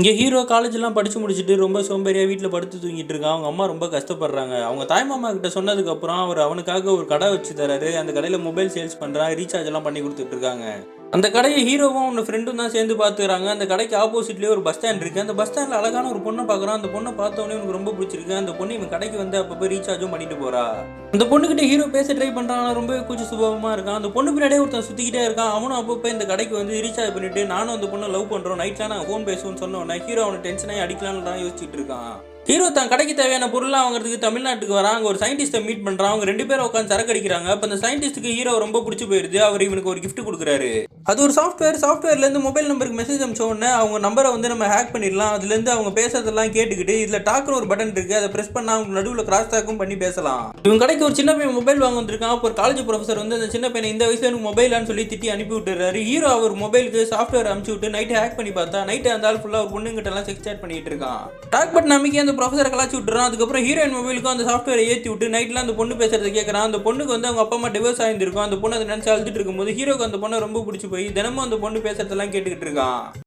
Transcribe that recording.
இங்க ஹீரோ காலேஜ்லாம் படிச்சு முடிச்சுட்டு ரொம்ப சோம்பேறியா வீட்ல படுத்து தூங்கிட்டு இருக்கான். அவங்க அம்மா ரொம்ப கஷ்டப்படுறாங்க. அவங்க தாய்மாமா கிட்ட சொன்னதுக்கப்புறம் அவர் அவனுக்காக ஒரு கடை வச்சு தராரு. அந்த கடையில மொபைல் சேல்ஸ் பண்றான். ரீசார்ஜ் எல்லாம் பண்ணி குடுத்துட்டு இருக்காங்க. அந்த கடைய ஹீரோவும் அவனோட ஃப்ரெண்டும் தான் சேர்ந்து பார்த்துக்கிறாங்க. அந்த கடைக்கு ஆப்போசிட்லயே ஒரு பஸ் ஸ்டாண்ட் இருக்கு. அந்த பஸ் ஸ்டாண்ட்ல அழகான ஒரு பொண்ண பார்க்குறான். அந்த பொண்ண பார்த்தோனே இவனுக்கு ரொம்ப பிடிச்சிருக்கு. அந்த பொண்ணு இவன் கடைக்கு வந்து அப்பப்போ ரீசார்ஜும் பண்ணிட்டு போறா. அந்த பொண்ணுகிட்ட ஹீரோ பேச ட்ரை பண்றான். ஆனா ரொம்ப கூச்ச சுபாவமா இருக்கான். அந்த பொண்ணு பின்னாடியே ஒருத்தன் சுத்திக்கிட்டே இருக்கான். அவனும் அப்பப்போ இந்த கடைக்கு வந்து ரீசார்ஜ் பண்ணிட்டு நானும் அந்த பொண்ணை லவ் பண்றோம். நைட்லாம் நாங்க ஃபோன் பேசுவோம்னு சொன்ன உடனே ஹீரோ அவனை டென்ஷன் ஆகி அடிக்கலாம்னு தான் யோசிச்சுட்டு இருக்கான். ஹீரோ தான் கடைக்கு தேவையான பொருள்லாம் வாங்குறதுக்கு தமிழ்நாட்டுக்கு வரான். அங்க ஒரு சயின்டிஸ்ட்டை மீட் பண்றான். அவங்க 2 பேரும் உட்காந்து சரக்கு அடிக்கிறாங்க. அப்ப அந்த சயின்டிஸ்ட்டுக்கு ஹீரோ ரொம்ப பிடிச்சு போயிருது. அவர் இவனுக்கு ஒரு கிஃப்ட் கொடுக்குறாரு. அது ஒரு சாஃப்ட்வேர்ல இருந்து மொபைல் நம்பருக்கு மெசேஜ் அனுப்பிச்ச உடனே அவங்க நம்பரை வந்து நம்ம ஹேக் பண்ணிடலாம். அதுல இருந்து அவங்க பேசுறதெல்லாம் கேட்டுக்கிட்டு இதுல டாக்னு ஒரு பட்டன் இருக்கு. அதை பிரஸ் பண்ணா அவங்க நடுவுல கிராஸ் டாக்கும் பண்ணி பேசலாம். இவங்க கடைக்கு ஒரு சின்ன பையன் மொபைல் வாங்க வந்திருக்கான். அப்போ ஒரு காலேஜ் ப்ரொஃபசர் வந்து அந்த சின்ன பையனை இந்த வயசுல எனக்கு மொபைலான்னு சொல்லி திட்டி அனுப்பி விட்டுறாரு. ஹீரோ அவர் மொபைலுக்கு சாஃப்ட்வேர் அனுப்பிச்சு விட்டு நைட் ஹேக் பண்ணி பார்த்தா நைட் அந்த ஆள் ஃபுல்லா ஒரு பொண்ணுங்கிட்ட எல்லாம் செக்ஸ் சாட் பண்ணிட்டு இருக்கான். டாக் பட்டன் அமைக்கி அந்த ப்ரொஃபசரை கலாச்சி விட்டுறான். அதுக்கப்புறம் ஹீரோயின் மொபைலுக்கும் அந்த சாஃப்ட்வேரை ஏற்றி விட்டு நைட்ல அந்த பொண்ணு பேசுறதை கேட்கறான். அந்த பொண்ணுக்கு வந்து அவங்க அப்பா அம்மா டிவோர்ஸ் ஆயிருந்திருக்கும். அந்த பொண்ணு அதை நினைச்சு அழுதுட்டு இருக்கும்போது ஹீரோக்கு அந்த பொண்ணை ரொம்ப பிடிச்சி போய் தினமும் அந்த பொண்ணு பேசுறதெல்லாம் கேட்டுக்கிட்டு இருக்கான்.